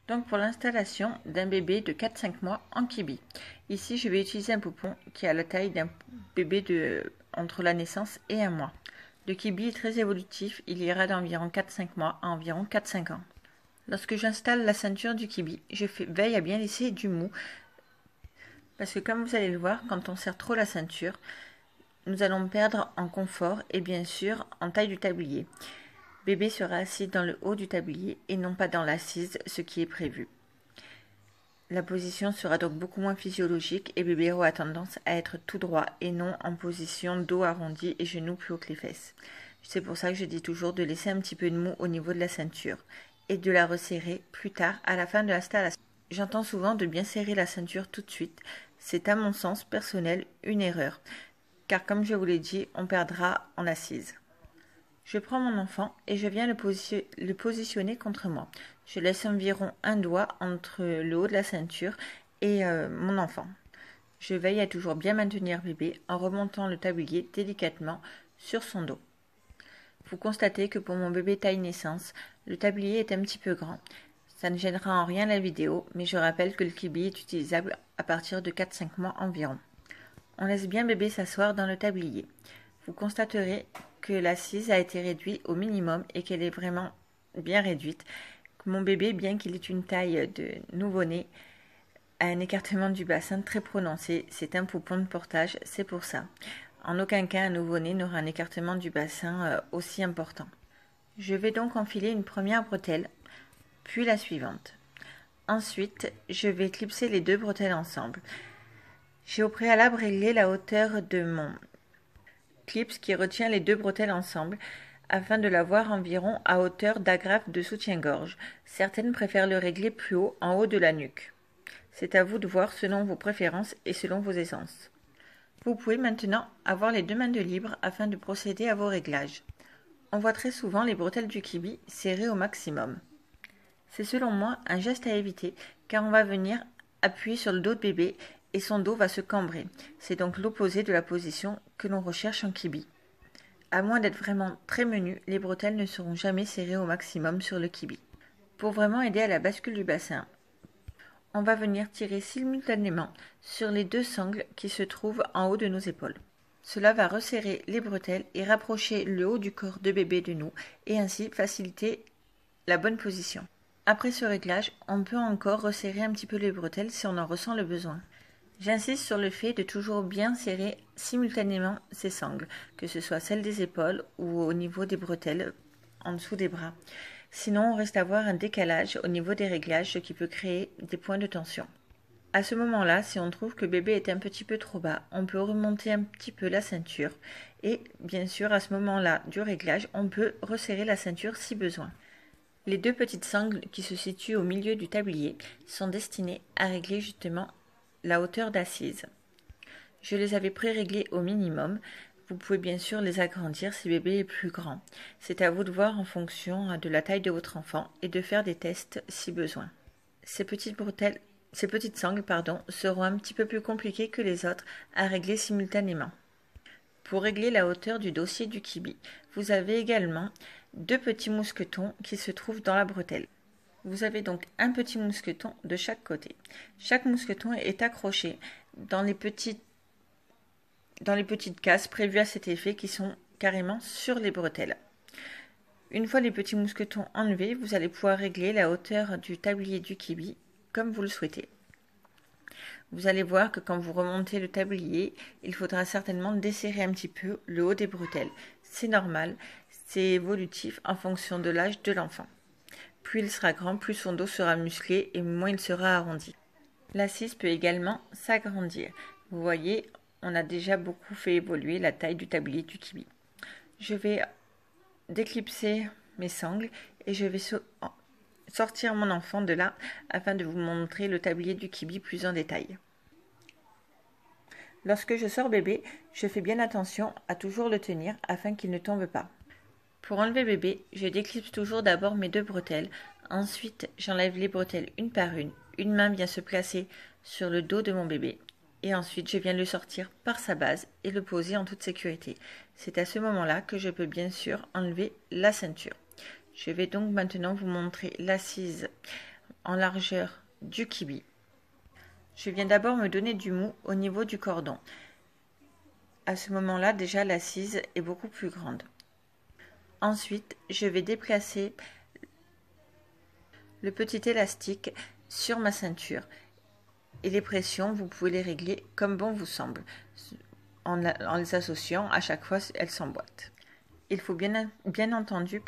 Donc pour l'installation d'un bébé de 4-5 mois en kibi. Ici je vais utiliser un poupon qui a la taille d'un bébé entre la naissance et un mois. Le kibi est très évolutif, il ira d'environ 4-5 mois à environ 4-5 ans. Lorsque j'installe la ceinture du kibi, veille à bien laisser du mou parce que comme vous allez le voir, quand on serre trop la ceinture, nous allons perdre en confort et bien sûr en taille du tablier. Bébé sera assis dans le haut du tablier et non pas dans l'assise, ce qui est prévu. La position sera donc beaucoup moins physiologique et bébé aura tendance à être tout droit et non en position dos arrondi et genoux plus haut que les fesses. C'est pour ça que je dis toujours de laisser un petit peu de mou au niveau de la ceinture et de la resserrer plus tard à la fin de l'installation. J'entends souvent de bien serrer la ceinture tout de suite. C'est à mon sens personnel une erreur, car comme je vous l'ai dit, on perdra en assise. Je prends mon enfant et je viens le positionner contre moi. Je laisse environ un doigt entre le haut de la ceinture et mon enfant. Je veille à toujours bien maintenir bébé en remontant le tablier délicatement sur son dos. Vous constatez que pour mon bébé taille naissance, le tablier est un petit peu grand. Ça ne gênera en rien la vidéo, mais je rappelle que le kibi est utilisable à partir de 4-5 mois environ. On laisse bien bébé s'asseoir dans le tablier. Vous constaterez que l'assise a été réduite au minimum et qu'elle est vraiment bien réduite. Mon bébé, bien qu'il ait une taille de nouveau-né, a un écartement du bassin très prononcé. C'est un poupon de portage, c'est pour ça. En aucun cas, un nouveau-né n'aura un écartement du bassin aussi important. Je vais donc enfiler une première bretelle, puis la suivante. Ensuite, je vais clipser les deux bretelles ensemble. J'ai au préalable réglé la hauteur de mon clips qui retient les deux bretelles ensemble afin de l'avoir environ à hauteur d'agrafe de soutien-gorge. Certaines préfèrent le régler plus haut, en haut de la nuque. C'est à vous de voir selon vos préférences et selon vos essences. Vous pouvez maintenant avoir les deux mains de libre afin de procéder à vos réglages. On voit très souvent les bretelles du kibi serrées au maximum. C'est selon moi un geste à éviter car on va venir appuyer sur le dos de bébé et son dos va se cambrer. C'est donc l'opposé de la position que l'on recherche en kibi. À moins d'être vraiment très menu, les bretelles ne seront jamais serrées au maximum sur le kibi. Pour vraiment aider à la bascule du bassin, on va venir tirer simultanément sur les deux sangles qui se trouvent en haut de nos épaules. Cela va resserrer les bretelles et rapprocher le haut du corps de bébé de nous et ainsi faciliter la bonne position. Après ce réglage, on peut encore resserrer un petit peu les bretelles si on en ressent le besoin. J'insiste sur le fait de toujours bien serrer simultanément ces sangles, que ce soit celles des épaules ou au niveau des bretelles, en dessous des bras. Sinon, on risque d'avoir un décalage au niveau des réglages, ce qui peut créer des points de tension. À ce moment-là, si on trouve que bébé est un petit peu trop bas, on peut remonter un petit peu la ceinture et bien sûr à ce moment-là du réglage, on peut resserrer la ceinture si besoin. Les deux petites sangles qui se situent au milieu du tablier sont destinées à régler justement la hauteur d'assise. Je les avais pré-réglées au minimum. Vous pouvez bien sûr les agrandir si bébé est plus grand. C'est à vous de voir en fonction de la taille de votre enfant et de faire des tests si besoin. Ces petites sangles seront un petit peu plus compliquées que les autres à régler simultanément. Pour régler la hauteur du dossier du kibi, vous avez également deux petits mousquetons qui se trouvent dans la bretelle. Vous avez donc un petit mousqueton de chaque côté. Chaque mousqueton est accroché dans les petites cases prévues à cet effet qui sont carrément sur les bretelles. Une fois les petits mousquetons enlevés, vous allez pouvoir régler la hauteur du tablier du kibi comme vous le souhaitez. Vous allez voir que quand vous remontez le tablier, il faudra certainement desserrer un petit peu le haut des bretelles. C'est normal, c'est évolutif en fonction de l'âge de l'enfant. Plus il sera grand, plus son dos sera musclé et moins il sera arrondi. L'assise peut également s'agrandir. Vous voyez, on a déjà beaucoup fait évoluer la taille du tablier du kibi. Je vais déclipser mes sangles et je vais sortir mon enfant de là afin de vous montrer le tablier du kibi plus en détail. Lorsque je sors bébé, je fais bien attention à toujours le tenir afin qu'il ne tombe pas. Pour enlever bébé, je déclipse toujours d'abord mes deux bretelles. Ensuite, j'enlève les bretelles une par une. Une main vient se placer sur le dos de mon bébé. Et ensuite, je viens le sortir par sa base et le poser en toute sécurité. C'est à ce moment-là que je peux bien sûr enlever la ceinture. Je vais donc maintenant vous montrer l'assise en largeur du kibi. Je viens d'abord me donner du mou au niveau du cordon. À ce moment-là, déjà l'assise est beaucoup plus grande. Ensuite, je vais déplacer le petit élastique sur ma ceinture et les pressions, vous pouvez les régler comme bon vous semble. En les associant, à chaque fois, elles s'emboîtent. Il faut bien entendu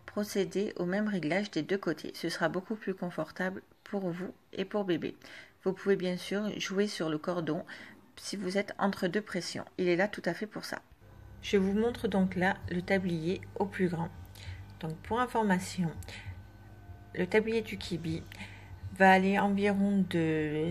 procéder au même réglage des deux côtés. Ce sera beaucoup plus confortable pour vous et pour bébé. Vous pouvez bien sûr jouer sur le cordon si vous êtes entre deux pressions. Il est là tout à fait pour ça. Je vous montre donc là le tablier au plus grand. Donc pour information, le tablier du kibi va aller environ de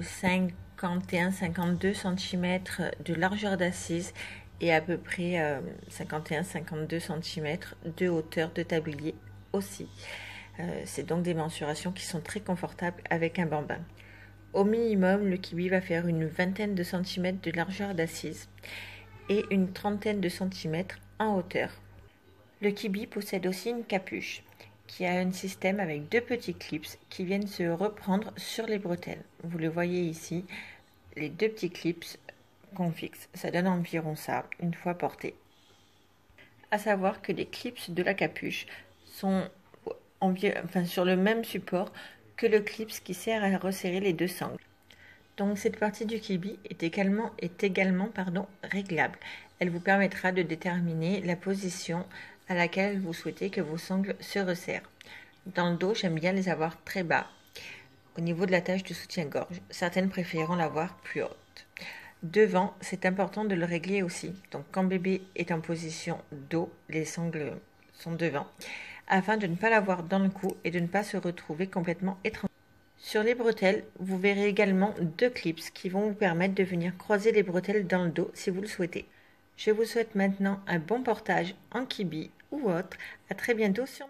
51-52 cm de largeur d'assise et à peu près 51-52 cm de hauteur de tablier aussi. C'est donc des mensurations qui sont très confortables avec un bambin. Au minimum, le kibi va faire une vingtaine de centimètres de largeur d'assise et une trentaine de centimètres en hauteur. Le kibi possède aussi une capuche qui a un système avec deux petits clips qui viennent se reprendre sur les bretelles. Vous le voyez ici, les deux petits clips qu'on fixe. Ça donne environ ça une fois porté. À savoir que les clips de la capuche sont sur le même support que le clip qui sert à resserrer les deux sangles. Donc cette partie du kibi est également réglable. Elle vous permettra de déterminer la position à laquelle vous souhaitez que vos sangles se resserrent. Dans le dos, j'aime bien les avoir très bas, au niveau de la tache de soutien-gorge. Certaines préféreront l'avoir plus haute. Devant, c'est important de le régler aussi. Donc quand bébé est en position dos, les sangles sont devant, afin de ne pas l'avoir dans le cou et de ne pas se retrouver complètement étrange. Sur les bretelles, vous verrez également deux clips qui vont vous permettre de venir croiser les bretelles dans le dos si vous le souhaitez. Je vous souhaite maintenant un bon portage en kibi ou autre. À très bientôt sur